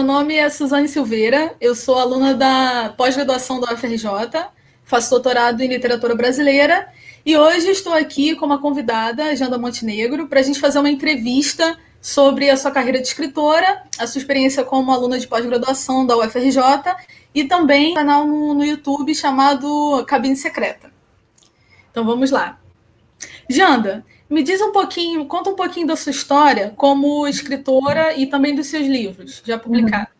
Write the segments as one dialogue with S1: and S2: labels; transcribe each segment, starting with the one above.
S1: meu nome é Suzane Silveira, eu sou aluna da pós-graduação da UFRJ, faço doutorado em literatura brasileira e hoje estou aqui com uma convidada, Janda Montenegro, para a gente fazer uma entrevista sobre a sua carreira de escritora, a sua experiência como aluna de pós-graduação da UFRJ e também um canal no YouTube chamado Cabine Secreta. Então vamos lá. Janda, me diz um pouquinho, conta um pouquinho da sua história como escritora e também dos seus livros já publicados.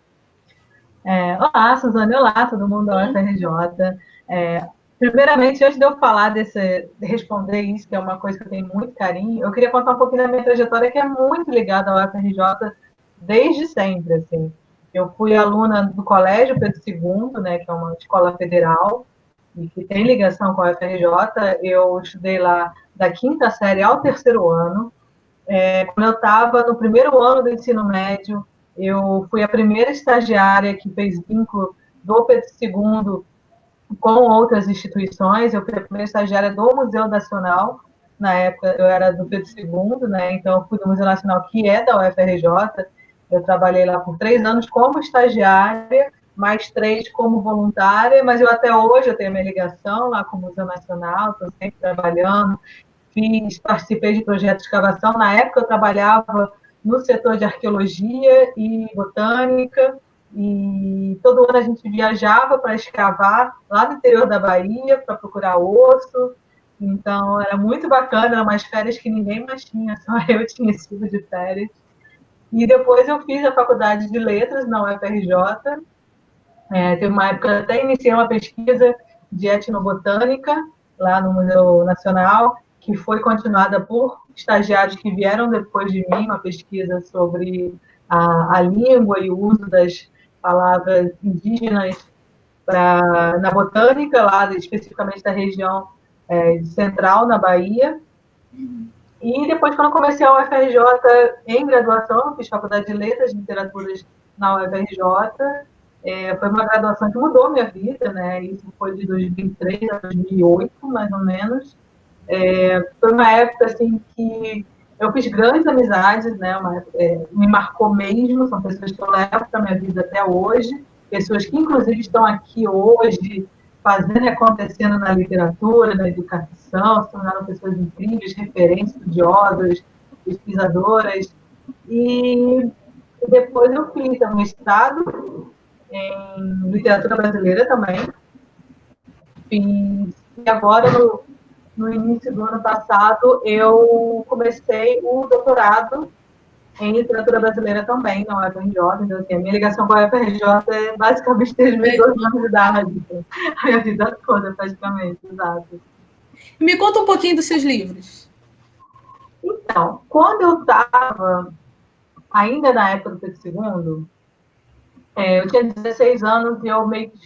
S2: Olá, Suzane, olá, todo mundo da UFRJ. Primeiramente, antes de eu falar responder isso, que é uma coisa que eu tenho muito carinho, eu queria contar um pouquinho da minha trajetória, que é muito ligada ao UFRJ desde sempre, assim. Eu fui aluna do Colégio Pedro II, né, que é uma escola federal, e que tem ligação com a UFRJ. Eu estudei lá da quinta série ao terceiro ano. Quando eu estava no primeiro ano do ensino médio, eu fui a primeira estagiária que fez vínculo do Pedro II com outras instituições. Eu fui a primeira estagiária do Museu Nacional. Na época, eu era do Pedro II, né? Então, eu fui do Museu Nacional, que é da UFRJ. Eu trabalhei lá por 3 anos como estagiária, mais 3 como voluntária, mas até hoje eu tenho minha ligação lá com o Museu Nacional, estou sempre trabalhando. Participei de projetos de escavação. Na época, eu trabalhava no setor de arqueologia e botânica, e todo ano a gente viajava para escavar lá no interior da Bahia, para procurar osso. Então, era muito bacana, eram umas férias que ninguém mais tinha, só eu tinha esse tipo de férias. E depois eu fiz a faculdade de letras na UFRJ. Teve uma época, até iniciei uma pesquisa de etnobotânica lá no Museu Nacional, que foi continuada por estagiários que vieram depois de mim, uma pesquisa sobre a língua e o uso das palavras indígenas na botânica, lá especificamente da região central, na Bahia. E depois, quando eu comecei a UFRJ em graduação, fiz faculdade de letras e literaturas na UFRJ. Foi uma graduação que mudou minha vida, né? Isso foi de 2003 a 2008, mais ou menos. Foi uma época assim que eu fiz grandes amizades, né? Me marcou mesmo, são pessoas que eu levo para a minha vida até hoje, pessoas que inclusive estão aqui hoje, fazendo e acontecendo na literatura, na educação, se tornaram pessoas incríveis, referentes, estudiosas, pesquisadoras. E depois eu fiz um mestrado em literatura brasileira também. E agora, no início do ano passado, eu comecei o doutorado em literatura brasileira também, na UFRJ. Então, assim, a minha ligação com a UFRJ é basicamente desde meus 2 anos de idade. A minha vida toda, praticamente, exato.
S1: Me conta um pouquinho dos seus livros.
S2: Então, quando eu estava ainda na época do Pedro II, eu tinha 16 anos e eu meio que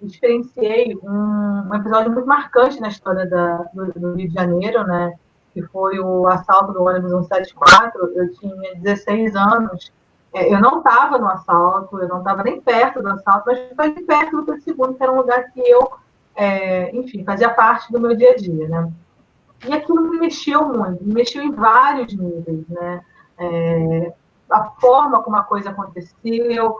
S2: experienciei um episódio muito marcante na história do Rio de Janeiro, né? Que foi o assalto do ônibus 174. Eu tinha 16 anos. Eu não estava no assalto, eu não estava nem perto do assalto, mas foi de perto do Pedro II, que era um lugar que eu, enfim, fazia parte do meu dia a dia, né? E aquilo me mexeu muito, me mexeu em vários níveis, né? A forma como a coisa aconteceu,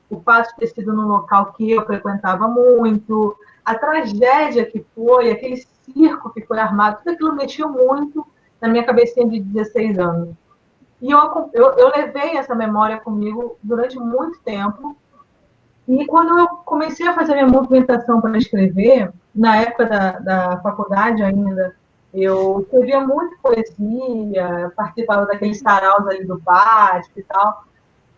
S2: o fato de ter sido num local que eu frequentava muito, a tragédia que foi, aquele circo que foi armado, tudo aquilo mexeu muito na minha cabecinha de 16 anos. E eu levei essa memória comigo durante muito tempo. E quando eu comecei a fazer minha movimentação para escrever, na época da faculdade ainda, eu escrevia muito poesia, participava daqueles saraus ali do pátio e tal.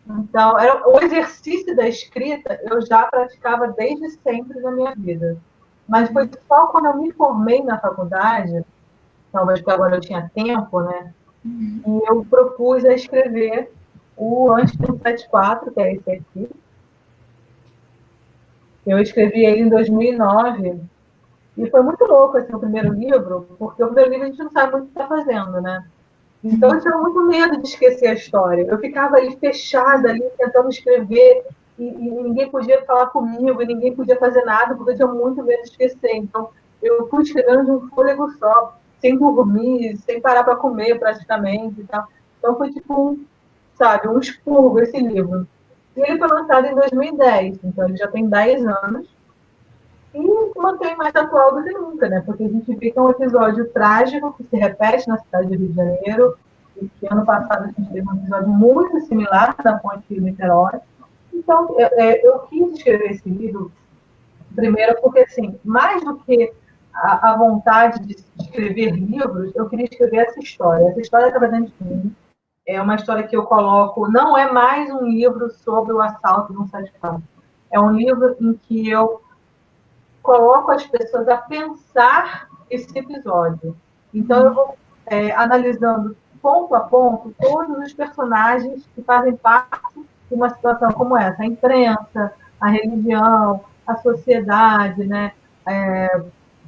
S2: Então, o exercício da escrita eu já praticava desde sempre na minha vida. Mas foi só quando eu me formei na faculdade, talvez porque agora eu tinha tempo, né? E eu propus a escrever o Antes do 174, que é esse aqui. Eu escrevi ele em 2009. E foi muito louco esse o primeiro livro, porque o primeiro livro a gente não sabe muito o que está fazendo, né? Então, eu tinha muito medo de esquecer a história. Eu ficava ali fechada, ali, tentando escrever, e ninguém podia falar comigo, e ninguém podia fazer nada, porque eu tinha muito medo de esquecer. Então, eu fui escrevendo de um fôlego só, sem dormir, sem parar para comer, praticamente. E tal. Então, foi tipo um expurgo esse livro. E ele foi lançado em 2010, então ele já tem 10 anos. E mantém mais atual do que nunca, né? Porque a gente vê que é um episódio trágico que se repete na cidade do Rio de Janeiro, e que ano passado a gente teve um episódio muito similar da Ponte de Niterói. Então, eu quis escrever esse livro, primeiro porque, assim, mais do que a vontade de escrever livros, eu queria escrever essa história. Essa história estava dentro de mim. É uma história que eu coloco, não é mais um livro sobre o assalto no 7 É um livro em que eu coloco as pessoas a pensar esse episódio. Então, eu vou analisando ponto a ponto todos os personagens que fazem parte de uma situação como essa. A imprensa, a religião, a sociedade, né?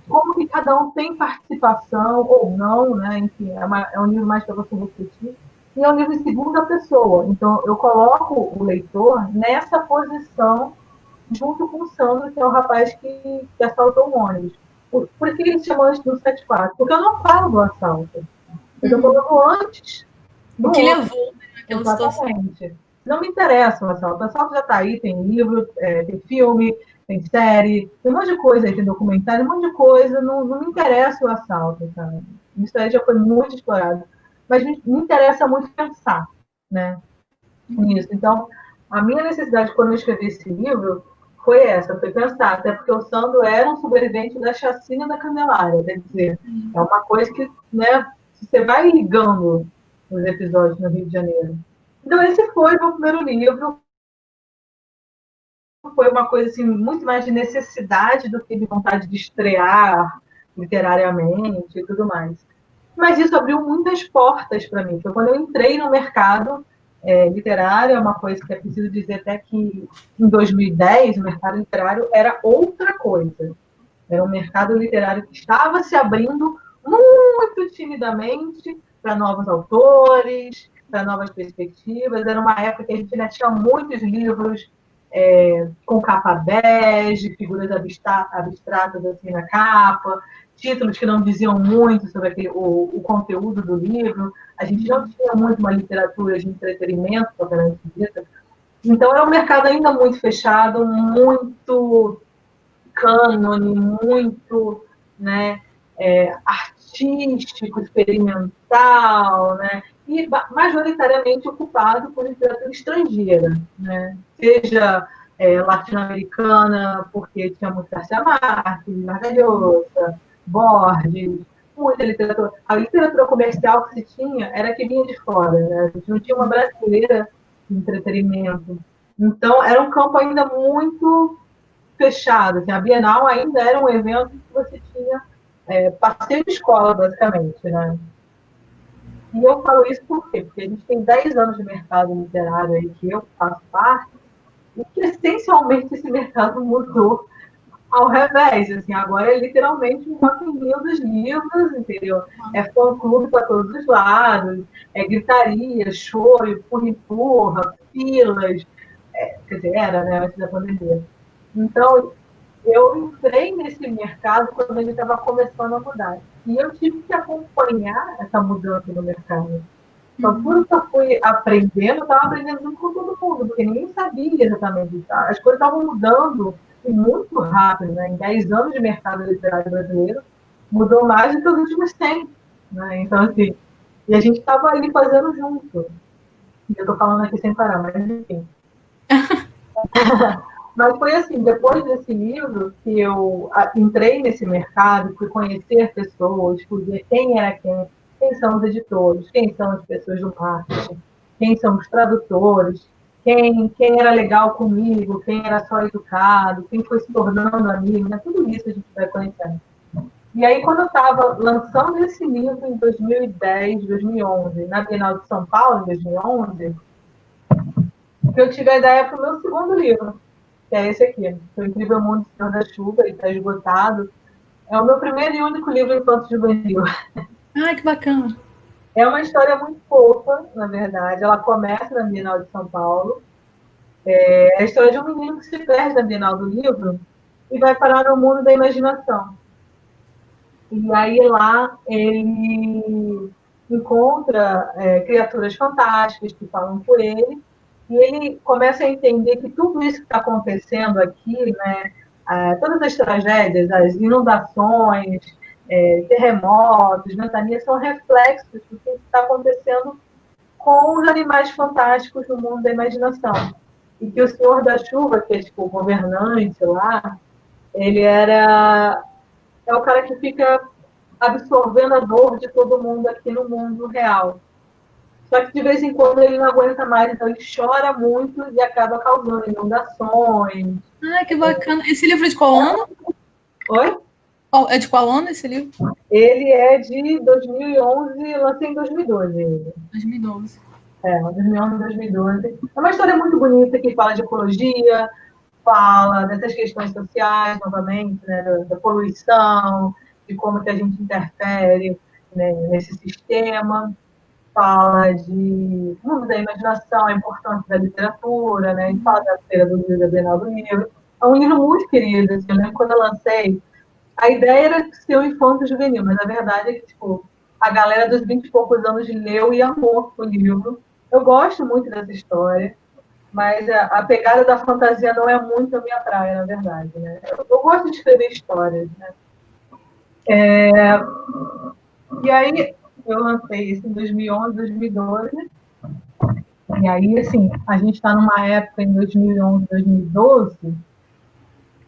S2: Como que cada um tem participação ou não, né? Enfim, é um livro mais para você refletir. E é um livro em segunda pessoa. Então, eu coloco o leitor nessa posição junto com o Sandro, que é o rapaz que assaltou o ônibus. Por que ele chamou antes do 74? Porque eu não falo do assalto. Eu estou falando antes
S1: O
S2: do
S1: que
S2: ônibus.
S1: levou, né, naquela situação.
S2: Exatamente. Não me interessa o assalto. O assalto já está aí, tem livro, tem filme, tem série, tem um monte de coisa aí, tem documentário, um monte de coisa. Não me interessa o assalto, sabe? Isso aí já foi muito explorado. Mas me interessa muito pensar, né? Nisso. Então, a minha necessidade quando eu escrevi esse livro foi essa, foi pensar, até porque o Sandro era um sobrevivente da chacina da Candelária, quer dizer, é uma coisa que, né, você vai ligando os episódios no Rio de Janeiro. Então, esse foi o meu primeiro livro, foi uma coisa assim, muito mais de necessidade do que de vontade de estrear literariamente e tudo mais. Mas isso abriu muitas portas para mim. Foi quando eu entrei no mercado literário, é uma coisa que é preciso dizer até que em 2010 o mercado literário era outra coisa. Era um mercado literário que estava se abrindo muito timidamente para novos autores, para novas perspectivas. Era uma época que a gente ainda tinha muitos livros com capa bege, figuras abstratas assim na capa, títulos que não diziam muito sobre o conteúdo do livro. A gente não tinha muito uma literatura de entretenimento, propriamente dita. Então, era um mercado ainda muito fechado, muito cânone, muito, né, artístico, experimental, né, e majoritariamente ocupado por literatura estrangeira, né, seja latino-americana, porque tinha muito Garcia Marques, Vargas Llosa, Borges, muita literatura. A literatura comercial que se tinha era que vinha de fora, né? A gente não tinha uma brasileira de entretenimento. Então, era um campo ainda muito fechado. Assim, a Bienal ainda era um evento que você tinha passeio de escola, basicamente. Né? E eu falo isso por quê? Porque a gente tem 10 anos de mercado literário aí que eu faço parte, e que essencialmente esse mercado mudou ao revés. Assim, agora é literalmente um rock dos livros, entendeu? É fã-clube para todos os lados, é gritaria, choro, empurra, filas. Quer dizer, era, né, antes da pandemia. Então, eu entrei nesse mercado quando ele estava começando a mudar. E eu tive que acompanhar essa mudança no mercado. Então, tudo que eu fui aprendendo, eu estava aprendendo junto com todo mundo, porque ninguém sabia exatamente isso. As coisas estavam mudando muito rápido. Né? Em 10 anos de mercado literário brasileiro, mudou mais do que os últimos 100. Né? Então, assim, e a gente estava ali fazendo junto. E eu estou falando aqui sem parar, mas enfim. Mas foi assim, depois desse livro que eu entrei nesse mercado, fui conhecer pessoas, fui ver quem era quem são os editores, quem são as pessoas do marketing, quem são os tradutores, quem era legal comigo, quem era só educado, quem foi se tornando amigo, né? Tudo isso a gente vai conhecendo. E aí, quando eu estava lançando esse livro em 2010, 2011, na Bienal de São Paulo, em 2011, eu tive a ideia para o meu segundo livro, que é esse aqui, O Incrível Mundo do Senhor da Chuva, ele está esgotado. É o meu primeiro e único livro infanto-juvenil.
S1: Ai, que bacana.
S2: É uma história muito fofa, na verdade. Ela começa na Bienal de São Paulo. É a história de um menino que se perde na Bienal do Livro e vai parar no mundo da imaginação. E aí lá ele encontra criaturas fantásticas que falam por ele, E ele começa a entender que tudo isso que está acontecendo aqui, né, todas as tragédias, as inundações, terremotos, ventanias, são reflexos do que está acontecendo com os animais fantásticos no mundo da imaginação. E que o Senhor da Chuva, que é tipo o governante lá, ele é o cara que fica absorvendo a dor de todo mundo aqui no mundo real. Só que de vez em quando ele não aguenta mais, então ele chora muito e acaba causando inundações.
S1: Ah, que bacana. Esse livro é de qual ano?
S2: Oi?
S1: É de qual ano esse livro?
S2: Ele é de 2011, lancei em 2012. Ele.
S1: 2012.
S2: 2011, 2012. É uma história muito bonita que fala de ecologia, fala dessas questões sociais, novamente, né, da poluição, de como que a gente interfere, né, nesse sistema. Fala de mundo da imaginação, a importância da literatura, né? E fala da Feira do Livro, da Bienal do Livro. É um livro muito querido, assim, eu lembro quando eu lancei, a ideia era ser um infanto juvenil, mas a verdade é que, tipo, a galera dos 20 e poucos anos leu e amou o livro. Eu gosto muito dessa história, mas a pegada da fantasia não é muito a minha praia, na verdade, né? Eu gosto de escrever histórias, né? E aí, eu lancei isso em 2011, 2012, e aí, assim, a gente está numa época em 2011, 2012.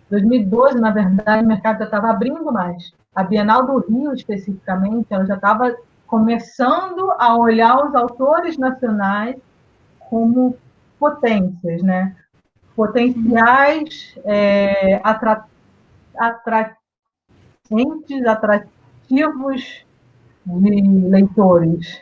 S2: 2012, na verdade, o mercado já estava abrindo mais. A Bienal do Rio, especificamente, ela já estava começando a olhar os autores nacionais como potências, né? Potenciais atrativos de leitores.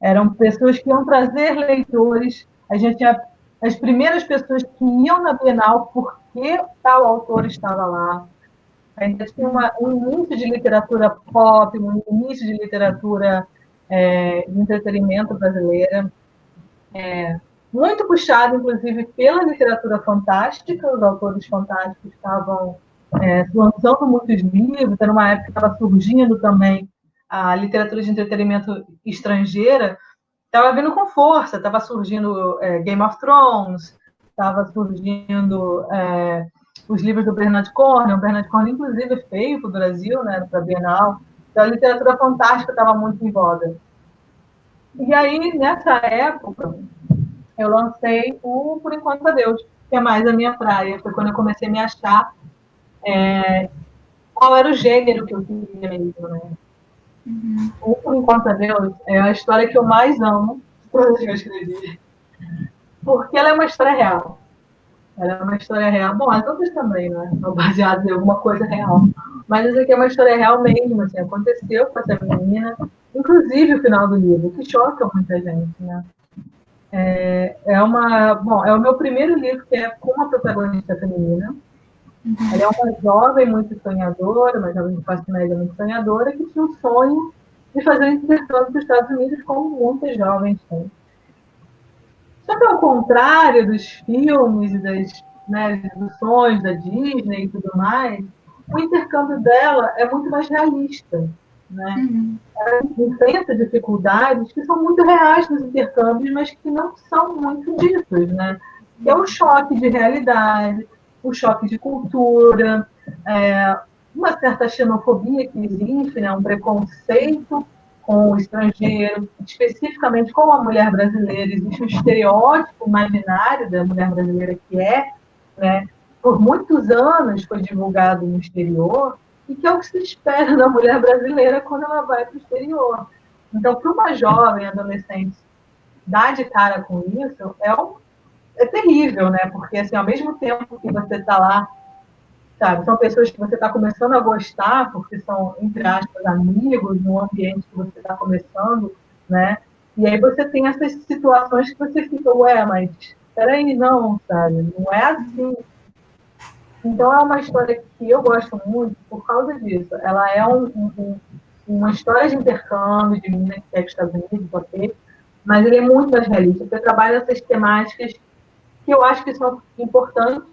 S2: Eram pessoas que iam trazer leitores. A gente tinha as primeiras pessoas que iam na Bienal porque tal autor estava lá. A gente tinha um início de literatura pop, um início de literatura de entretenimento brasileira, muito puxado, inclusive, pela literatura fantástica. Os autores fantásticos estavam lançando muitos livros, era uma época que estava surgindo também a literatura de entretenimento estrangeira, estava vindo com força, estava surgindo Game of Thrones, estava surgindo os livros do Bernard Cornwell. O Bernard Cornwell, inclusive, veio para o Brasil, né, para a Bienal. Então, a literatura fantástica estava muito em voga. E aí, nessa época, eu lancei o Por Enquanto a Deus, que é mais a minha praia. Foi quando eu comecei a me achar qual era o gênero que eu queria mesmo, né? O Por Enquanto a Deus é a história que eu mais amo, todas que eu escrevi, porque ela é uma história real. Ela é uma história real. Bom, as outras também, né? São baseadas em alguma coisa real. Mas essa aqui é uma história real mesmo, assim, aconteceu com essa menina, inclusive o final do livro, que choca muita gente, né? Bom, é o meu primeiro livro que é com uma protagonista feminina. Ela é uma jovem muito sonhadora, uma jovem de classe média muito sonhadora, que tinha um sonho de fazer um intercâmbio para os Estados Unidos, como muitas jovens têm. Só que, ao contrário dos filmes e dos sonhos da Disney e tudo mais, o intercâmbio dela é muito mais realista. Né? Ela enfrenta dificuldades que são muito reais nos intercâmbios, mas que não são muito ditas. Né? Que é o choque de realidade, o choque de cultura, uma certa xenofobia que existe, né? Um preconceito com o estrangeiro, especificamente com a mulher brasileira. Existe um estereótipo imaginário da mulher brasileira que né, por muitos anos foi divulgado no exterior, e que é o que se espera da mulher brasileira quando ela vai para o exterior. Então, para uma jovem adolescente dar de cara com isso, é terrível, né? Porque, assim, ao mesmo tempo que você está lá, sabe, são pessoas que você está começando a gostar, porque são, entre aspas, amigos, no ambiente que você está começando, né? E aí você tem essas situações que você fica, ué, mas peraí, não, sabe? Não é assim. Então, é uma história que eu gosto muito por causa disso. Ela é uma história de intercâmbio, de menina que quer Estados Unidos, ok? Mas ele é muito mais realista, porque trabalha essas temáticas que eu acho que são importantes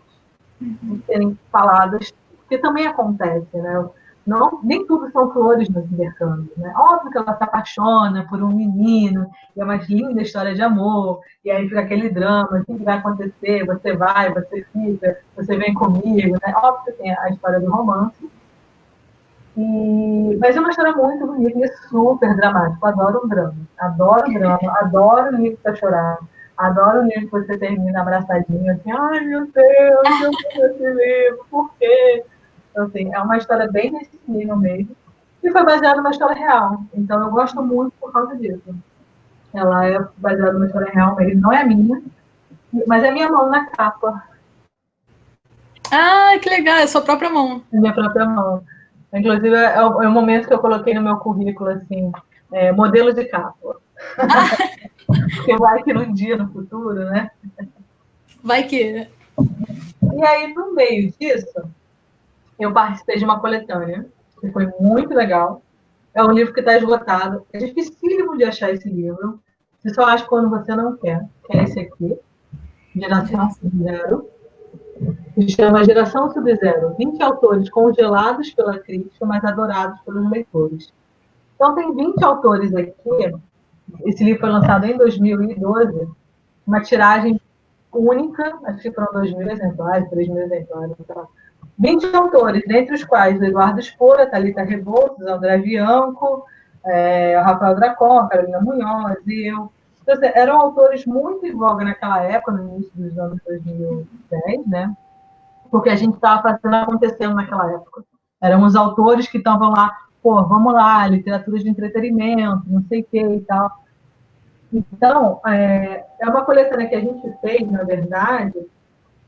S2: de serem faladas, porque também acontece, né? Não, nem tudo são flores nos intercâmbios, né? Óbvio que ela se apaixona por um menino, e é uma linda história de amor, e aí fica aquele drama, o que vai acontecer? Você vai, você fica, você vem comigo, né? Óbvio que tem a história do romance, mas é uma história muito bonita e super dramática. Eu adoro drama, adoro livro para chorar, adoro livro que você termina abraçadinho, assim, ai meu Deus, eu vi esse livro, por quê? Então, assim, é uma história bem nesse nível mesmo. E foi baseada numa história real. Então, eu gosto muito por causa disso. Ela é baseada numa história real mesmo. Não é minha, mas é minha mão na capa.
S1: Ah, que legal, é sua própria mão.
S2: É minha própria mão. Inclusive, é o momento que eu coloquei no meu currículo, assim, modelo de capa. Porque vai que num dia, no futuro, né?
S1: Vai que...
S2: E aí, no meio disso, eu participei de uma coletânea, que foi muito legal. É um livro que está esgotado. É dificílimo de achar esse livro. Você só acha quando você não quer. Que é esse aqui, Geração Sub-Zero. Se chama Geração Sub-Zero. 20 autores congelados pela crítica, mas adorados pelos leitores. Então, tem 20 autores aqui. Esse livro foi lançado em 2012. Uma tiragem única. Acho que foram 2.000 exemplares, 3.000 exemplares. Então, 20 autores, dentre os quais o Eduardo Spor, a Thalita Rebouças, André Bianco, o Rafael Dracon, a Carolina Munhoz e eu. Então, assim, eram autores muito em voga naquela época, no início dos anos 2010, né? Porque a gente estava fazendo acontecendo naquela época. Eram os autores que estavam lá, pô, vamos lá, literatura de entretenimento, não sei o que e tal. Então, é uma coletânea que a gente fez, na verdade,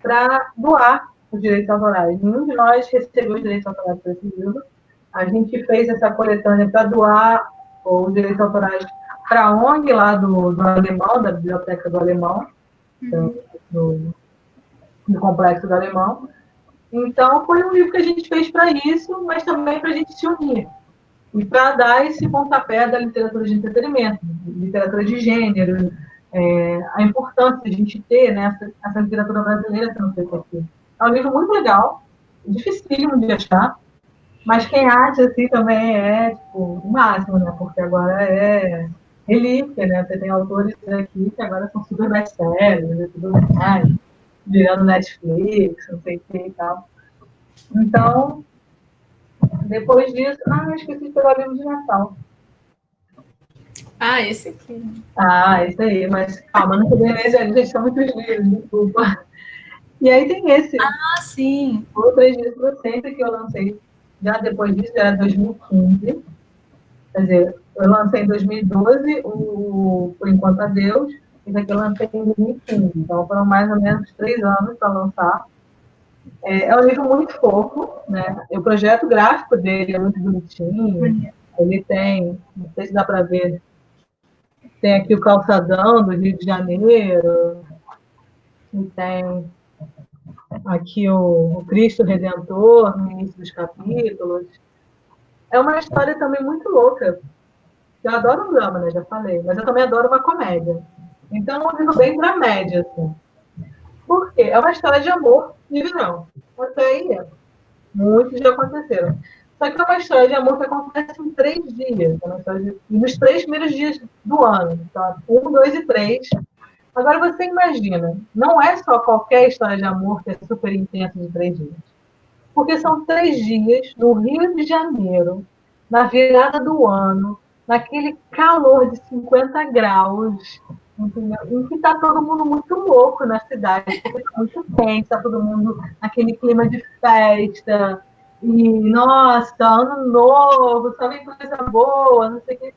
S2: para doar os direitos autorais. Nenhum de nós recebeu os direitos autorais para esse livro. A gente fez essa coletânea para doar os direitos autorais para a ONG lá do Alemão, da Biblioteca do Alemão, do Complexo do Alemão. Então, foi um livro que a gente fez para isso, mas também para a gente se unir. E para dar esse pontapé da literatura de entretenimento, literatura de gênero, a importância de a gente ter, né, essa literatura brasileira sendo feita aqui. É um livro muito legal, dificílimo de achar, mas quem acha assim também é tipo, o máximo, né? Porque agora é relíquia, né? Você tem autores aqui que agora são super best-sellers e tudo mais, virando Netflix, não sei o que e tal. Então, depois disso, esqueci de pegar o livro de Natal.
S1: Ah, esse aqui.
S2: Esse aí, mas calma, não poderia ler, gente, são muitos livros, desculpa. E aí tem esse.
S1: Ah, sim.
S2: O 3 dias para sempre, que eu lancei já depois disso, já era 2015. Quer dizer, eu lancei em 2012 o Por Enquanto a Deus, e daqui eu lancei em 2015. Então foram mais ou menos 3 anos para lançar. É um livro muito fofo, né? O projeto gráfico dele é muito bonitinho. Ele tem, não sei se dá para ver, tem aqui o calçadão do Rio de Janeiro, e tem aqui o Cristo Redentor no início dos capítulos. É uma história também muito louca. Eu adoro um drama, né? Já falei, mas eu também adoro uma comédia. Então, é um livro bem dramédia, assim. Por quê? É uma história de amor de verão. Até aí, muitos já aconteceram. Só que é uma história de amor que acontece em 3 dias. E nos 3 primeiros dias do ano. Então, 1, 2 e 3. Agora, você imagina, não é só qualquer história de amor que é super intensa de 3 dias. Porque são 3 dias no Rio de Janeiro, na virada do ano, naquele calor de 50 graus, entendeu? Em que está todo mundo muito louco na cidade, porque está muito quente, está todo mundo naquele clima de festa, e, nossa, ano novo, só vem coisa boa, não sei o quê.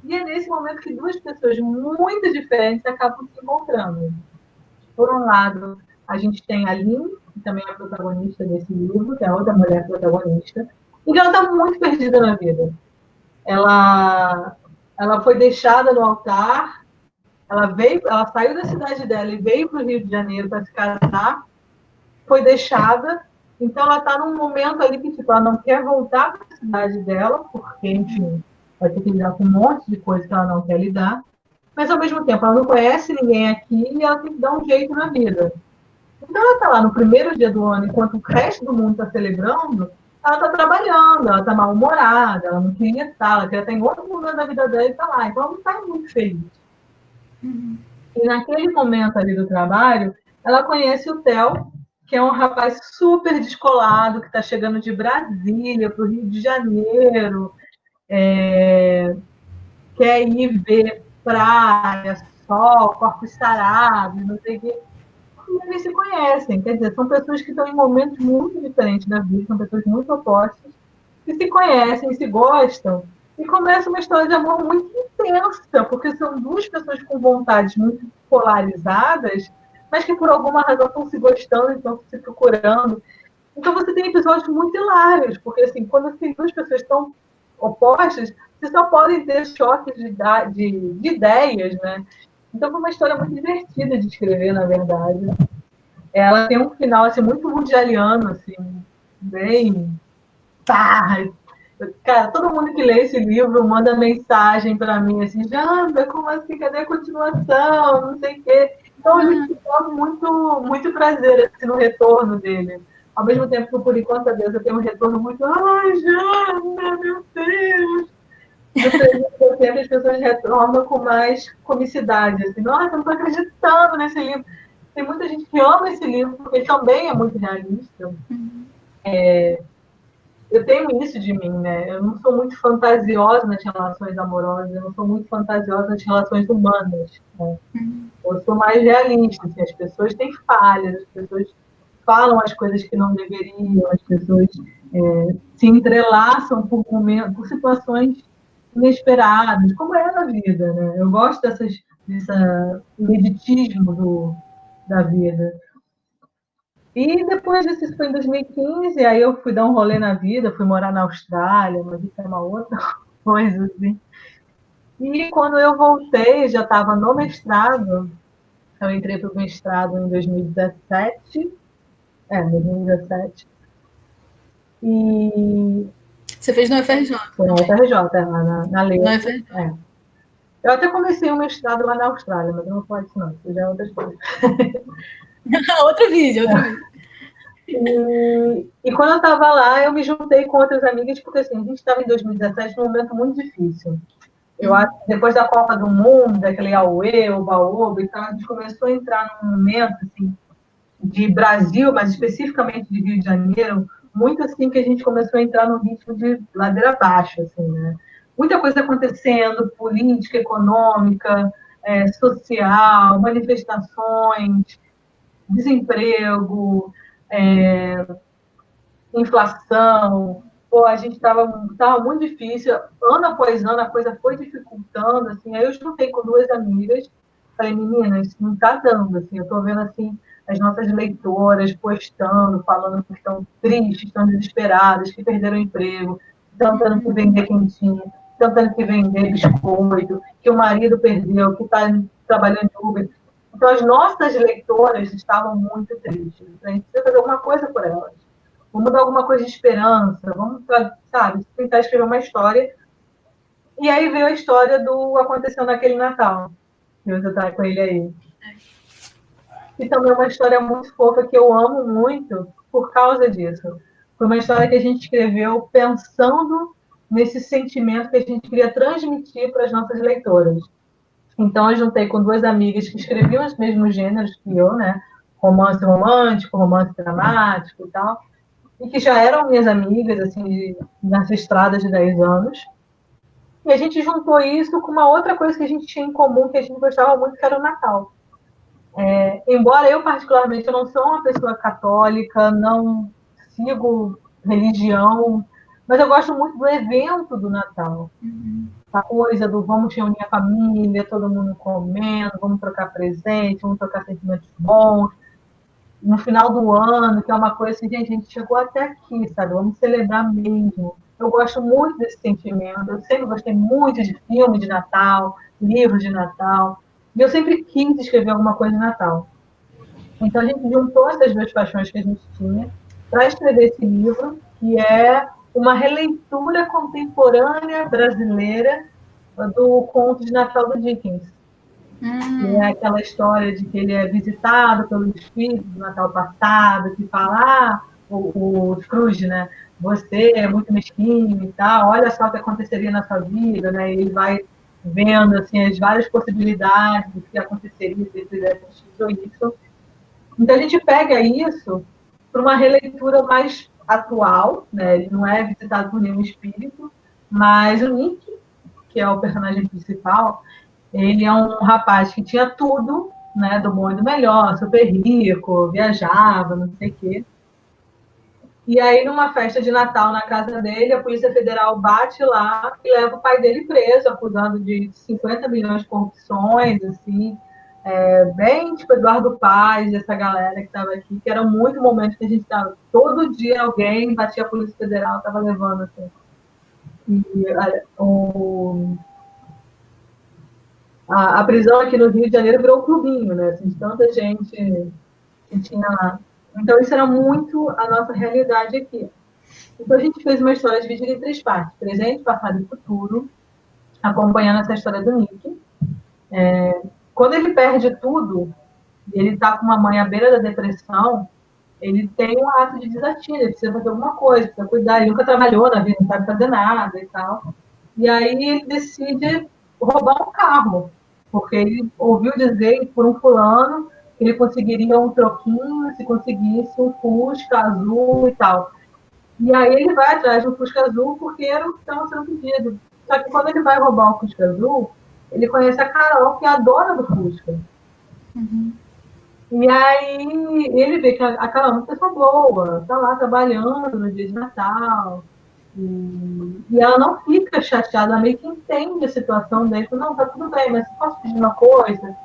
S2: E é nesse momento que 2 pessoas muito diferentes acabam se encontrando. Por um lado, a gente tem a Lynn, que também é a protagonista desse livro, que é a outra mulher protagonista, e ela está muito perdida na vida. Ela foi deixada no altar, ela saiu da cidade dela e veio para o Rio de Janeiro para se casar, foi deixada, então ela está num momento ali que tipo, ela não quer voltar para a cidade dela, porque, enfim, vai ter que lidar com um monte de coisa que ela não quer lidar, mas, ao mesmo tempo, ela não conhece ninguém aqui e ela tem que dar um jeito na vida. Então, ela está lá no primeiro dia do ano, enquanto o resto do mundo está celebrando, ela está trabalhando, ela está mal-humorada, ela não queria estar, ela queria estar em outro momento da vida dela e está lá. Então, ela não está muito feliz. E naquele momento ali do trabalho, ela conhece o Theo, que é um rapaz super descolado, que está chegando de Brasília para o Rio de Janeiro, quer ir ver praia, sol, corpos sarados, não sei o quê. E eles se conhecem, quer dizer, são pessoas que estão em momentos muito diferentes da vida, são pessoas muito opostas, que se conhecem, se gostam, e começa uma história de amor muito intensa, porque são duas pessoas com vontades muito polarizadas, mas que por alguma razão estão se gostando, estão se procurando. Então você tem episódios muito hilários, porque assim, quando tem duas pessoas tão opostas, vocês só podem ter choques de ideias, né? Então foi uma história muito divertida de escrever, na verdade. Ela tem um final assim, muito mundialiano, assim, bem. Pá! Cara, todo mundo que lê esse livro manda mensagem para mim, assim, Janda, como assim? Cadê a continuação? Não sei o quê. Então, eu tive muito, muito prazer assim, no retorno dele. Ao mesmo tempo que, por enquanto, a Deus, eu tenho um retorno muito. Ai, Janda, meu Deus! No segundo tempo, as pessoas retornam com mais comicidade. Assim, nossa, eu não estou acreditando nesse livro. Tem muita gente que ama esse livro, porque ele também é muito realista. Eu tenho isso de mim, né? Eu não sou muito fantasiosa nas relações amorosas, eu não sou muito fantasiosa nas relações humanas. Né? Eu sou mais realista. Assim, as pessoas têm falhas, as pessoas falam as coisas que não deveriam, as pessoas se entrelaçam por momentos, por situações inesperadas, como é na vida, né? Eu gosto desse ineditismo da vida. E depois disso, foi em 2015, aí eu fui dar um rolê na vida, fui morar na Austrália, mas isso é uma outra coisa, assim. E quando eu voltei, já estava no mestrado, eu entrei para o mestrado em 2017, 2017, e
S1: Você fez no UFRJ?
S2: foi na UFRJ, lá na Lei.
S1: No UFRJ.
S2: Eu até comecei o mestrado lá na Austrália, mas eu não posso não, isso já é outra coisa.
S1: Outro vídeo.
S2: E quando eu estava lá, eu me juntei com outras amigas, porque assim, a gente estava em 2017 num momento muito difícil. Eu acho que depois da Copa do Mundo, daquele Aue, Oba-Oba e tal, a gente começou a entrar num momento assim, de Brasil, mas especificamente de Rio de Janeiro, muito assim que a gente começou a entrar num ritmo de ladeira abaixo, assim, né? Muita coisa acontecendo, política, econômica, social, manifestações, desemprego, inflação. Pô, a gente tava muito difícil. Ano após ano, a coisa foi dificultando, assim. Aí eu juntei com duas amigas, falei, meninas, não tá dando, assim. Eu tô vendo, assim, as nossas leitoras postando, falando que estão tristes, estão desesperadas, que perderam o emprego, estão tendo que vender quentinha, estão tendo que vender biscoito, que o marido perdeu, que está trabalhando de Uber. Então, as nossas leitoras estavam muito tristes. A gente precisa fazer alguma coisa por elas. Vamos dar alguma coisa de esperança, vamos, sabe, tentar escrever uma história. E aí veio a história do Aconteceu Naquele Natal, que você está com ele aí. E também é uma história muito fofa que eu amo muito por causa disso. Foi uma história que a gente escreveu pensando nesse sentimento que a gente queria transmitir para as nossas leitoras. Então, eu juntei com duas amigas que escreviam os mesmos gêneros que eu, né? Romance romântico, romance dramático e tal. E que já eram minhas amigas, assim, nessa estrada de 10 anos. E a gente juntou isso com uma outra coisa que a gente tinha em comum, que a gente gostava muito, que era o Natal. Embora eu, particularmente, eu não sou uma pessoa católica, não sigo religião, mas eu gosto muito do evento do Natal. A coisa do vamos reunir a família, todo mundo comendo, vamos trocar presente, vamos trocar sentimentos bons. No final do ano, que é uma coisa assim, gente, a gente chegou até aqui, sabe? Vamos celebrar mesmo. Eu gosto muito desse sentimento. Eu sempre gostei muito de filme de Natal, livro de Natal. E eu sempre quis escrever alguma coisa de Natal. Então a gente juntou essas duas paixões que a gente tinha para escrever esse livro, que é uma releitura contemporânea brasileira do conto de Natal do Dickens. Que é aquela história de que ele é visitado pelo espírito do Natal passado, que fala, o Scrooge, né? Você é muito mesquinho e tal, olha só o que aconteceria na sua vida, né? E ele vai vendo assim, as várias possibilidades do que aconteceria se ele fizesse X ou Y. Então a gente pega isso para uma releitura mais atual, né? Ele não é visitado por nenhum espírito, mas o Nick, que é o personagem principal, ele é um rapaz que tinha tudo, né, do bom e do melhor, super rico, viajava, não sei o quê. E aí, numa festa de Natal na casa dele, a Polícia Federal bate lá e leva o pai dele preso, acusado de 50 milhões de corrupções, assim, bem tipo Eduardo Paz, essa galera que estava aqui, que era muito momento que a gente estava, todo dia alguém batia a Polícia Federal, estava levando, assim. E a prisão aqui no Rio de Janeiro virou um clubinho, né? Assim, de tanta gente que tinha lá. Então, isso era muito a nossa realidade aqui. Então, a gente fez uma história dividida em 3 partes: presente, passado e futuro, acompanhando essa história do Nick. Quando ele perde tudo, ele está com uma mãe à beira da depressão, ele tem um ato de desatina, ele precisa fazer alguma coisa, precisa cuidar, ele nunca trabalhou na vida, não sabe fazer nada e tal. E aí ele decide roubar um carro, porque ele ouviu dizer por um fulano que ele conseguiria um troquinho se conseguisse um Fusca azul e tal. E aí ele vai atrás do Fusca azul porque era o que estava sendo pedido. Só que quando ele vai roubar o Fusca azul, ele conhece a Carol, que é a dona do Fusca.
S1: Uhum.
S2: E aí ele vê que a Carol é uma pessoa boa, tá lá trabalhando no dia de Natal. E ela não fica chateada, ela meio que entende a situação dele. Fala, não, tá tudo bem, mas posso pedir uma coisa?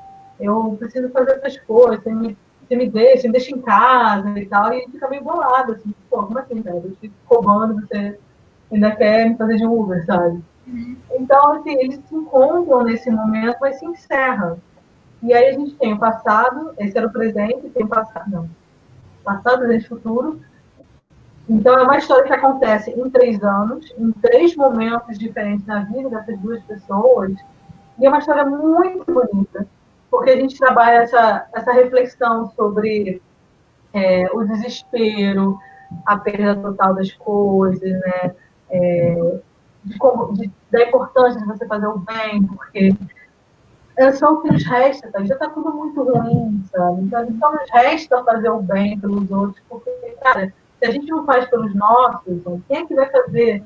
S2: Eu preciso fazer essas coisas, você me deixa em casa e tal. E ele fica meio bolado, assim, pô, como assim, velho? Eu fico roubando, você ainda quer me fazer de Uber, sabe? Então, assim, eles se encontram nesse momento, mas se encerra. E aí a gente tem o passado, esse era o presente, tem o passado, não, passado, presente e futuro. Então é uma história que acontece em 3 anos, em 3 momentos diferentes na vida dessas 2 pessoas, e é uma história muito bonita, porque a gente trabalha essa reflexão sobre o desespero, a perda total das coisas, né? Da importância de você fazer o bem, porque é só o que nos resta, tá? Já está tudo muito ruim, sabe? Então, só nos resta fazer o bem pelos outros, porque, cara, se a gente não faz pelos nossos, quem é que vai fazer?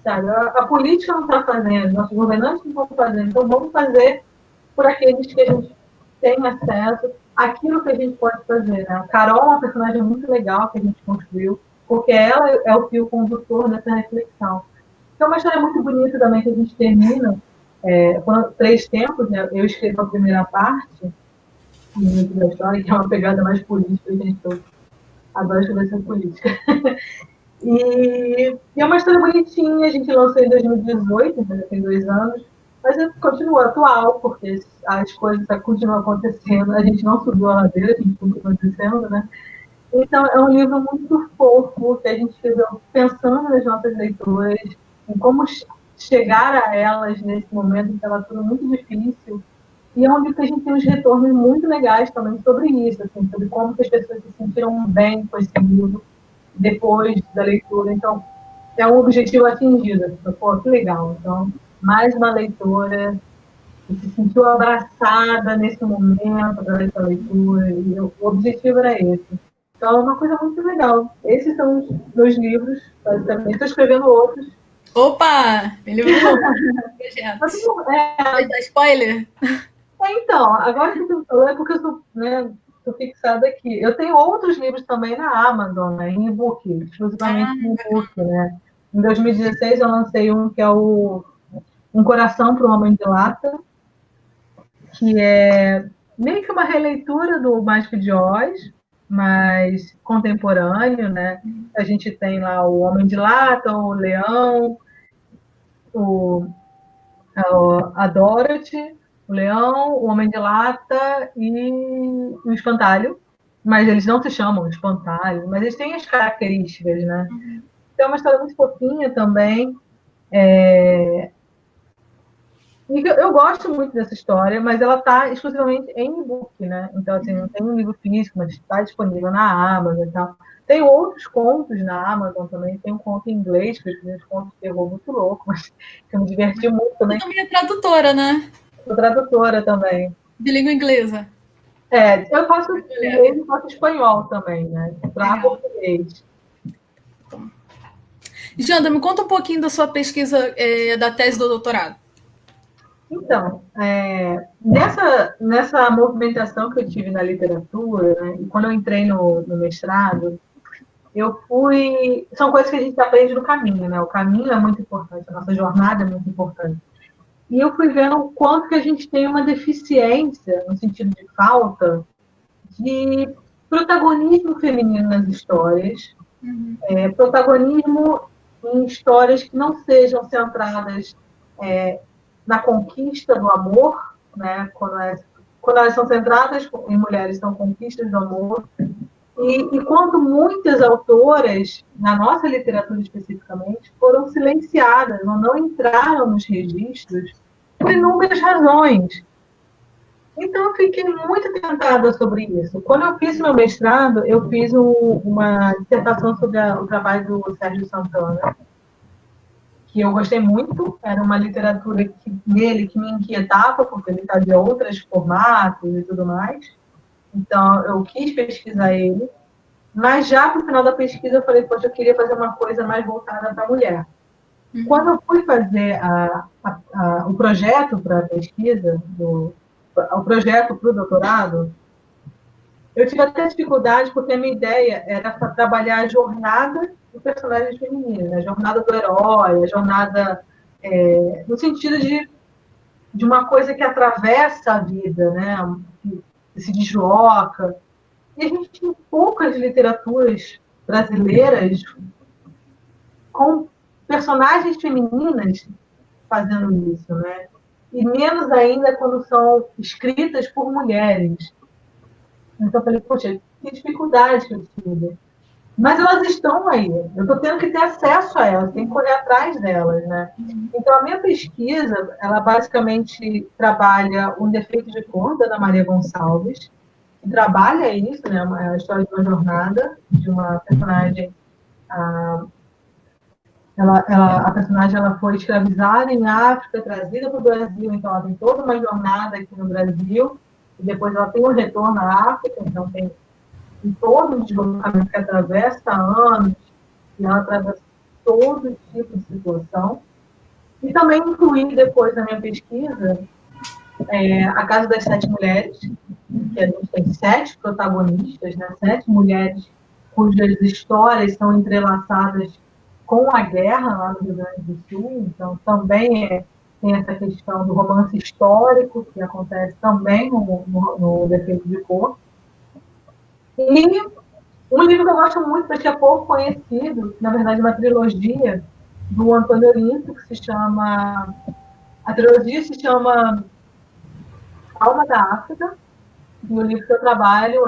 S2: Sabe? A política não está fazendo, nossos governantes não estão fazendo, então vamos fazer por aqueles que a gente tem acesso àquilo que a gente pode fazer. Né? A Carol é uma personagem muito legal que a gente construiu, porque ela é o fio condutor dessa reflexão. Então, é uma história muito bonita também que a gente termina. Foram 3 tempos, né? Eu escrevi a primeira parte da história, que é uma pegada mais política, gente, eu adoro escrever sobre política. E é uma história bonitinha, a gente lançou em 2018, então já tem 2 anos, mas continua atual, porque as coisas continuam acontecendo, a gente não subiu a ladeira, a gente continua acontecendo, né? Então, é um livro muito fofo, que a gente escreveu pensando nas nossas leitoras, em como chegar a elas nesse momento que estava tudo muito difícil. E é um livro que a gente tem uns retornos muito legais também sobre isso, assim, sobre como que as pessoas se sentiram bem com esse livro depois da leitura. Então, é um objetivo atingido. Assim, pô, que legal. Então, mais uma leitora que se sentiu abraçada nesse momento dessa leitura. E o objetivo era esse. Então, é uma coisa muito legal. Esses são os 2 livros, basicamente. Estou escrevendo outros.
S1: Opa! Me livro novo. Pode dar spoiler?
S2: Então, agora que você falou, é porque eu sou fixada aqui. Eu tenho outros livros também na Amazon, né, em e-book, exclusivamente em e-book. Né? Em 2016 eu lancei um que é Um Coração para o Homem de Lata, que é meio que uma releitura do Mágico de Oz, mas contemporâneo, né? A gente tem lá o Homem de Lata, o Leão, o, a Dorothy, o Leão, o Homem de Lata e o Espantalho. Mas eles não se chamam Espantalho, mas eles têm as características, né? Então é uma história muito fofinha também. E eu gosto muito dessa história, mas ela está exclusivamente em e-book, né? Então, assim, não tem um livro físico, mas está disponível na Amazon e tal. Tem outros contos na Amazon também. Tem um conto em inglês, que eu escrevi um conto de terror muito louco, mas que eu me diverti muito
S1: Você
S2: também.
S1: também é tradutora, né?
S2: Sou tradutora também.
S1: De língua inglesa.
S2: Eu faço inglês e faço espanhol também, né? Para português.
S1: Janda, me conta um pouquinho da sua pesquisa da tese do doutorado.
S2: Então, nessa movimentação que eu tive na literatura, né, e quando eu entrei no mestrado, eu fui. São coisas que a gente aprende no caminho, né? O caminho é muito importante, a nossa jornada é muito importante. E eu fui vendo o quanto que a gente tem uma deficiência, no sentido de falta, de protagonismo feminino nas histórias, protagonismo em histórias que não sejam centradas na conquista do amor, né? Quando elas são centradas em mulheres, são conquistas do amor. E quando muitas autoras, na nossa literatura especificamente, foram silenciadas ou não entraram nos registros por inúmeras razões. Então, eu fiquei muito tentada sobre isso. Quando eu fiz meu mestrado, eu fiz uma dissertação sobre o trabalho do Sérgio Santana, que eu gostei muito. Era uma literatura dele que me inquietava, porque ele fazia outros formatos e tudo mais. Então, eu quis pesquisar ele. Mas já para o final da pesquisa, eu falei, poxa, eu queria fazer uma coisa mais voltada para a mulher. Quando eu fui fazer o projeto para a pesquisa, o projeto para o doutorado, eu tive até dificuldade, porque a minha ideia era trabalhar a jornada do personagem feminino, a jornada do herói, a jornada no sentido de uma coisa que atravessa a vida, né? Que se desloca. E a gente tem poucas literaturas brasileiras com personagens femininas fazendo isso, né? E menos ainda quando são escritas por mulheres. Então eu falei, poxa, que dificuldade que eu tive. Mas elas estão aí. Eu estou tendo que ter acesso a elas, tenho que correr atrás delas, né? Então a minha pesquisa, ela basicamente trabalha o defeito de cor da Ana Maria Gonçalves, que trabalha isso, né? A história de uma jornada de uma personagem. A personagem ela foi escravizada em África, trazida para o Brasil, então ela tem toda uma jornada aqui no Brasil, e depois ela tem um retorno à África, então tem todo um deslocamento que atravessa anos, e ela atravessa todo tipo de situação. E também incluí depois na minha pesquisa a Casa das Sete Mulheres, que a gente tem 7 protagonistas, né? 7 mulheres cujas histórias são entrelaçadas com a guerra lá no Rio Grande do Sul, então também tem essa questão do romance histórico, que acontece também no Defeito de Cor. E um livro que eu gosto muito, mas que é pouco conhecido, na verdade uma trilogia do Antônio Olinto, que se chama... A trilogia se chama Alma da África, e o livro que eu trabalho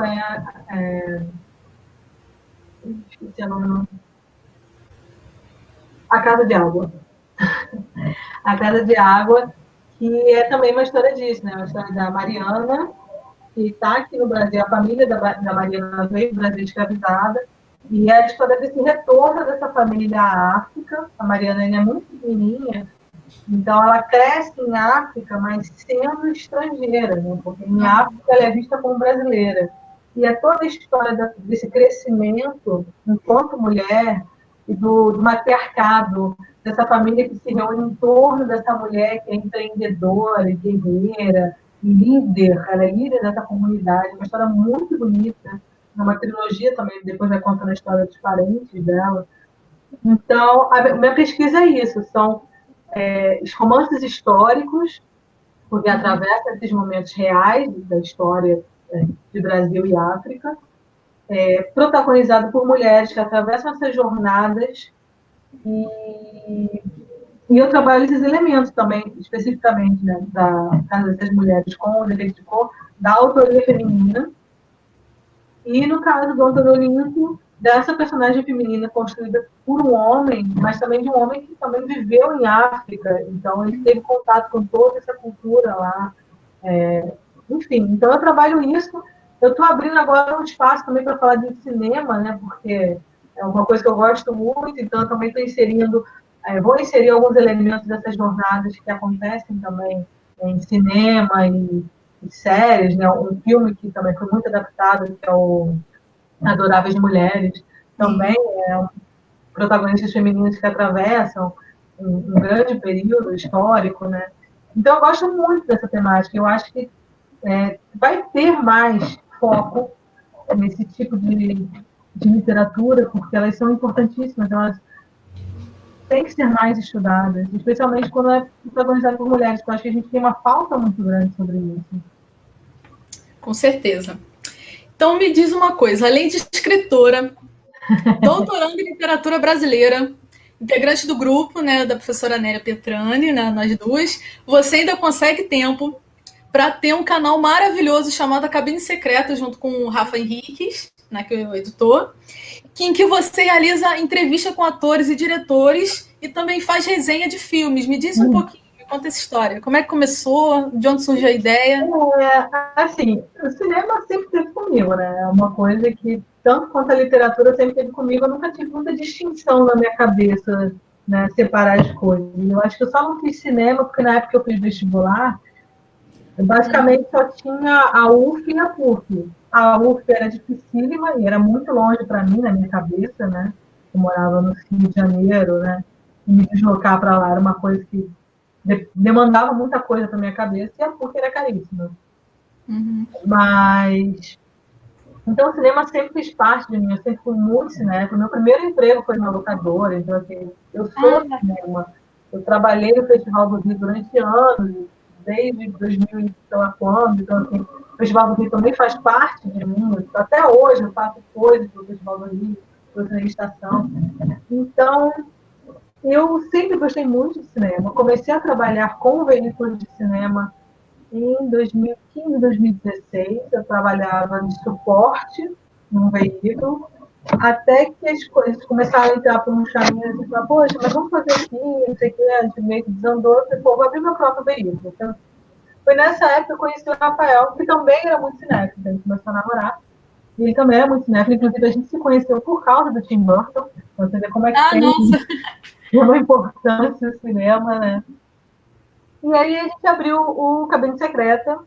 S2: esqueci o nome. A Casa de Água. A Casa de Água, que é também uma história disso, né? Uma história da Mariana, que está aqui no Brasil, a família da Mariana veio do Brasil escravizada, e é a história desse retorno dessa família à África. A Mariana ainda é muito pequenininha, então ela cresce em África, mas sendo estrangeira, né? Porque em África ela é vista como brasileira. E é toda a história desse crescimento enquanto mulher e do matriarcado, dessa família que se reúne em torno dessa mulher que é empreendedora, guerreira, líder, ela é líder dessa comunidade, uma história muito bonita, uma trilogia também, depois vai contando a história dos parentes dela. Então, a minha pesquisa é isso, são os romances históricos, porque atravessa esses momentos reais da história de Brasil e África, protagonizado por mulheres que atravessam essas jornadas e eu trabalho esses elementos também, especificamente, né, da Casa das Mulheres com o defeito de cor, da autoria feminina. E no caso do Antônio Olinto, dessa personagem feminina construída por um homem, mas também de um homem que também viveu em África, então ele teve contato com toda essa cultura lá. Enfim, então eu trabalho isso. Eu estou abrindo agora um espaço também para falar de cinema, né? Porque é uma coisa que eu gosto muito, então eu também estou inserindo, vou inserir alguns elementos dessas jornadas que acontecem também em cinema e séries, né? Um filme que também foi muito adaptado, que é o Adoráveis Mulheres, também é protagonistas femininas que atravessam um grande período histórico, né? Então eu gosto muito dessa temática. Eu acho que vai ter mais foco nesse tipo de literatura, porque elas são importantíssimas, elas têm que ser mais estudadas, especialmente quando é protagonizada por mulheres, porque eu acho que a gente tem uma falta muito grande sobre isso.
S1: Com certeza. Então me diz uma coisa, além de escritora, doutoranda em literatura brasileira, integrante do grupo, né, da professora Nélia Petrani, né, nós duas, você ainda consegue tempo para ter um canal maravilhoso chamado A Cabine Secreta, junto com o Rafa Henriques, né, que é o editor, em que você realiza entrevista com atores e diretores e também faz resenha de filmes. Me diz um pouquinho, me conta essa história. Como é que começou? De onde surgiu a ideia?
S2: Assim, o cinema sempre esteve comigo, né? É uma coisa que, tanto quanto a literatura, sempre esteve comigo. Eu nunca tive muita distinção na minha cabeça, né? Separar as coisas. Eu acho que eu só não fiz cinema porque na época que eu fiz vestibular, eu basicamente só tinha a UF e a PUC. A UF era dificílima e era muito longe para mim, na minha cabeça, né? Eu morava no Rio de Janeiro, né? E me deslocar para lá era uma coisa que demandava muita coisa para minha cabeça e a PUC era caríssima. Mas então o cinema sempre fez parte de mim, eu sempre fui muito cinéfilo. Meu primeiro emprego foi na locadora, então assim, eu sou cinema. Eu trabalhei no Festival do Rio durante anos, desde 2000 e sei lá quando, então assim, o Festival do Rio também faz parte de mim. Até hoje eu faço coisas do Festival do Rio, coisas na estação. Então eu sempre gostei muito de cinema. Comecei a trabalhar com veículos de cinema em 2015, 2016, eu trabalhava de suporte num veículo, até que as coisas começaram a entrar por uns caminhos e falar, poxa, mas vamos fazer aqui, não sei o que, a gente meio que desandou, eu falei, pô, vou abrir meu próprio veículo. Então, foi nessa época que eu conheci o Rafael, que também era muito cinéfilo, a gente começou a namorar, e ele também era muito cinéfilo, inclusive a gente se conheceu por causa do Tim Burton, então você vê como é que tem uma importância o cinema, né? E aí a gente abriu o Cabine Secreta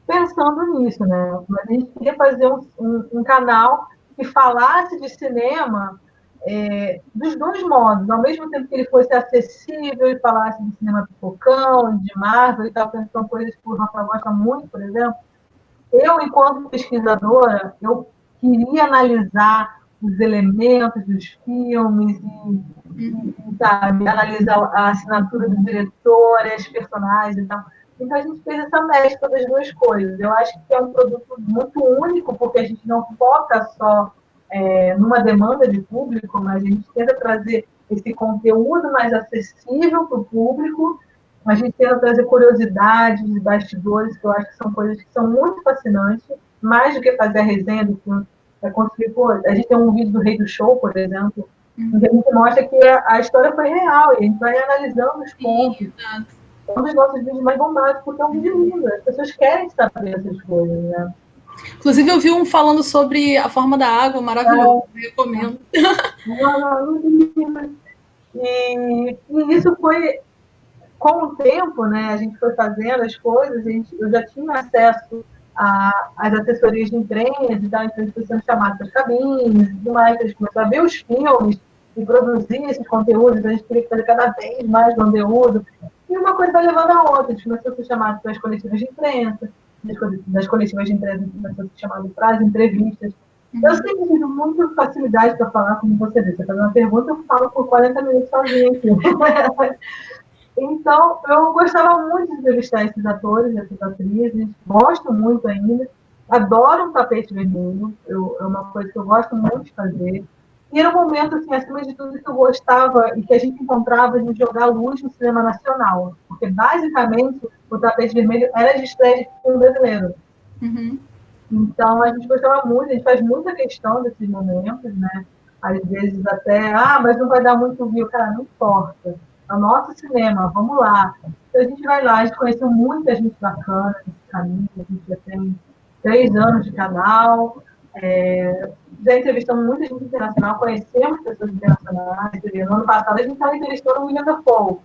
S2: pensando nisso, né? Mas a gente queria fazer um canal que falasse de cinema dos dois modos, ao mesmo tempo que ele fosse acessível e falasse de cinema pipocão, de Marvel e tal, que são coisas que o Rafa gosta muito, por exemplo. Eu, enquanto pesquisadora, eu queria analisar os elementos dos filmes e sabe, analisar a assinatura do diretor, as personagens e tal. Então a gente fez essa mescla das duas coisas. Eu acho que é um produto muito único, porque a gente não foca só numa demanda de público, mas a gente tenta trazer esse conteúdo mais acessível para o público, a gente tenta trazer curiosidades, bastidores, que eu acho que são coisas que são muito fascinantes, mais do que fazer a resenha do filme. A gente tem um vídeo do Rei do Show, por exemplo, em que a gente mostra que a história foi real, e a gente vai analisando os pontos. É um dos nossos vídeos mais bombados, porque é um vídeo lindo, as pessoas querem saber essas coisas, né?
S1: Inclusive, eu vi um falando sobre a forma da água, maravilhoso, recomendo.
S2: E isso foi, com o tempo, né, a gente foi fazendo as coisas, eu já tinha acesso às assessorias de imprensa, então a gente foi sendo chamado para as cabines e tudo mais, a gente começou a ver os filmes e produzir esses conteúdos, a gente queria fazer cada vez mais conteúdo, e uma coisa vai levando a outra, a gente começou a ser chamado para as coletivas de imprensa, das coletivas de imprensa começou a ser chamado para as entrevistas. Eu sempre tive muita facilidade para falar, como você disse. Você faz uma pergunta, eu falo por 40 minutos sozinha aqui. Então, eu gostava muito de entrevistar esses atores, essas atrizes, gosto muito ainda, adoro um tapete vermelho, é uma coisa que eu gosto muito de fazer. E era um momento, assim, acima de tudo, que eu gostava e que a gente encontrava de jogar luz no cinema nacional, porque, basicamente, o tapete vermelho era de estreia de filme brasileiro. Então, a gente gostava muito, a gente faz muita questão desses momentos, né? Às vezes até, mas não vai dar muito view. Cara, não importa. É o nosso cinema, vamos lá. Então, a gente vai lá, a gente conheceu muita gente bacana nesse caminho, a gente já tem 3 anos de canal, já entrevistamos muita gente internacional, conhecemos pessoas internacionais. No ano passado, a gente estava entrevistando o William Dafoe.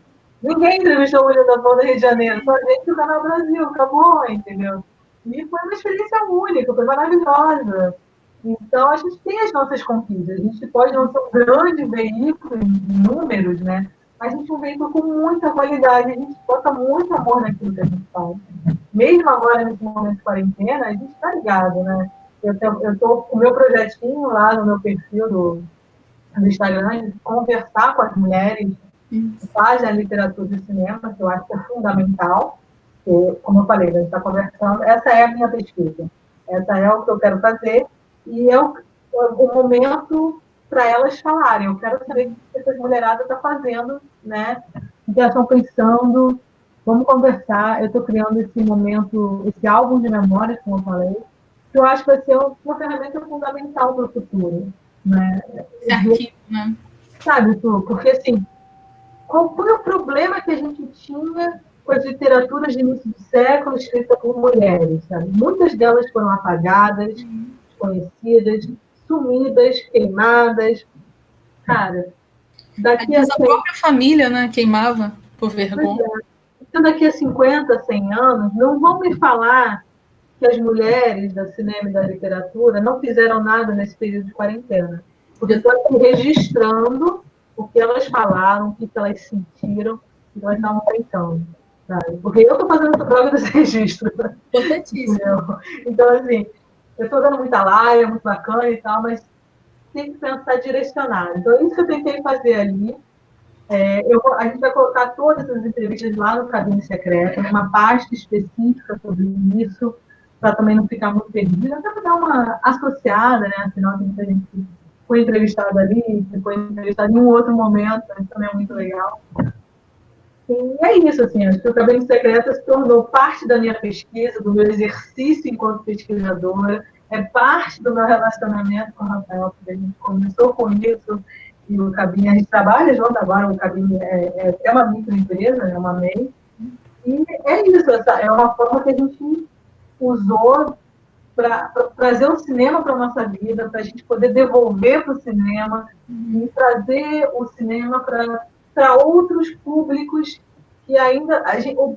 S2: Ninguém entrevistou o William Dafoe no Rio de Janeiro, só a gente do Canal Brasil, acabou, entendeu? E foi uma experiência única, foi maravilhosa. Então, a gente tem as nossas conquistas. A gente pode não ser um grande veículo em números, né? Mas a gente é um veículo com muita qualidade. A gente bota muito amor naquilo que a gente faz. Mesmo agora, nesse momento de quarentena, a gente está ligado, né? Eu estou com o meu projetinho lá no meu perfil do Instagram, de conversar com as mulheres que fazem a literatura e cinema, que eu acho que é fundamental. Porque, como eu falei, a gente está conversando, essa é a minha pesquisa. Essa é o que eu quero fazer e é o momento para elas falarem. Eu quero saber o que essas mulheradas estão fazendo, né? O que elas estão pensando. Vamos conversar. Eu estou criando esse momento, esse álbum de memórias, como eu falei, que eu acho que vai ser uma ferramenta fundamental para o futuro. Né?
S1: Esse arquivo, né?
S2: Sabe, Tu? Porque, assim, qual foi o problema que a gente tinha com as literaturas de início do século escritas por mulheres? Sabe? Muitas delas foram apagadas, desconhecidas, sumidas, queimadas. Cara, daqui a 100...
S1: a própria família, né, queimava por vergonha.
S2: Então, daqui a 50, 100 anos, não vão me falar que as mulheres do cinema e da literatura não fizeram nada nesse período de quarentena. Porque estou aqui registrando o que elas falaram, o que elas sentiram, o que elas estavam pensando. Sabe? Porque eu estou fazendo essa droga desse registro.
S1: Importantíssimo.
S2: Então, assim, eu estou dando muita live, muito bacana e tal, mas tem que pensar direcionado. Então, isso que eu tentei fazer ali. A gente vai colocar todas as entrevistas lá no Cabine Secreta, uma pasta específica sobre isso, para também não ficar muito perdido, até para dar uma associada, né? Afinal, tem muita gente que foi entrevistada ali, que foi entrevistada em um outro momento, isso também é muito legal. E é isso, assim, acho que o Cabine Secreta se tornou parte da minha pesquisa, do meu exercício enquanto pesquisadora, é parte do meu relacionamento com o Rafael, porque a gente começou com isso, e o Cabine, a gente trabalha junto agora, o Cabine é uma microempresa, é uma MEI, e é isso, é uma forma que a gente usou para trazer o cinema para a nossa vida, para a gente poder devolver para o cinema e trazer o cinema para outros públicos que ainda...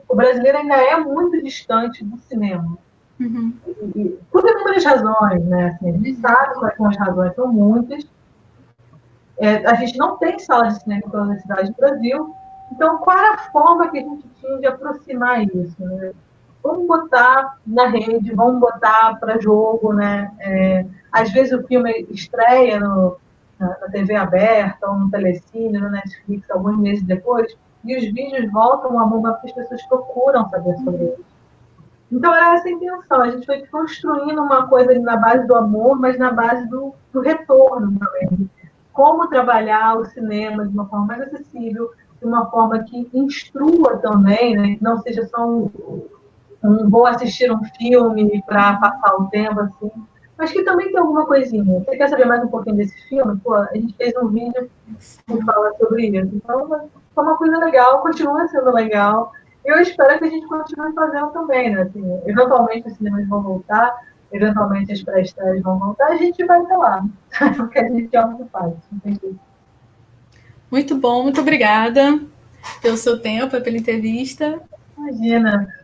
S2: o brasileiro ainda é muito distante do cinema. E por inúmeras razões, né? Assim, a gente sabe quais são as razões, são muitas. A gente não tem sala de cinema em todas as cidades do Brasil. Então, qual era a forma que a gente tinha de aproximar isso? Né? Vamos botar na rede, vamos botar para jogo, né? Às vezes o filme estreia na TV aberta, ou no Telecine, no Netflix, alguns meses depois, e os vídeos voltam a bomba porque as pessoas procuram saber sobre isso. Então, era essa a intenção. A gente foi construindo uma coisa na base do amor, mas na base do retorno também. Como trabalhar o cinema de uma forma mais acessível, de uma forma que instrua também, né? Que não seja só vou assistir um filme para passar o tempo, assim. Mas que também tem alguma coisinha. Você quer saber mais um pouquinho desse filme? Pô, a gente fez um vídeo que fala sobre isso. Então, foi uma coisa legal, continua sendo legal. Eu espero que a gente continue fazendo também, né? Assim, eventualmente os cinemas vão voltar, eventualmente as pré-estreias vão voltar, a gente vai estar lá. Porque a gente é o que faz. Entendi.
S1: Muito bom, muito obrigada pelo seu tempo, pela entrevista.
S2: Imagina.